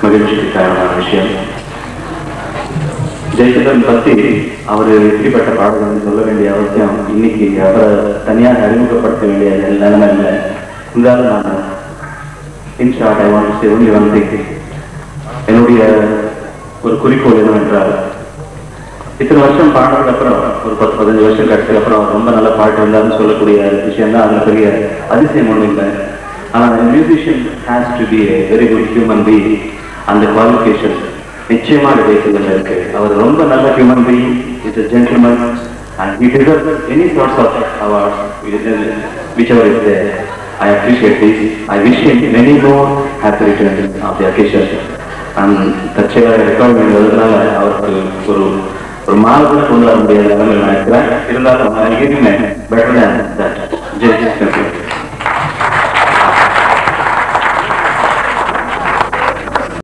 மகிழ்ச்சிக்கு காரணமான விஷயம். ஜெயச்சந்திரன் பற்றி அவர் எப்படிப்பட்ட பாடல்கள் சொல்ல வேண்டிய அவசியம் இன்னைக்கு அவரை தனியாக அறிமுகப்படுத்த வேண்டிய நிலைமை இல்லை. இருந்தாலும் நான் InShot I want to say only one thing. என்னுடைய ஒரு குறிக்கோள் என்னவென்றால், இத்தனை வருஷம் பாடுறதுக்கு அப்புறம் ஒரு 10-15 வருஷம் கழிச்சதுக்கு அப்புறம் ரொம்ப நல்ல பாட்டு இருந்தாலும் சொல்லக்கூடிய விஷயம் தான். அதில் பெரிய அதிசயம் ஒன்றும் இல்லை. ஆனால் musician has to be a very good human being. அந்த குவாலிஃபிகேஷன் நிச்சயமாக ஜெயச்சந்திரன் இருக்கு. அவர் ரொம்ப நல்ல human being, is a gentleman and he deserves any sorts of awards whichever is there. I appreciate this. I wish him many more happy returns of the occasion. And தற்செயலாக record பண்ணுறதுனால அவருக்கு ஒரு மாதத்துல கொண்டு வர முடியாத நிலைமையில் நினைக்கிறேன். இருந்தாலும் பெட்டர் தேன் தட். ஜெய்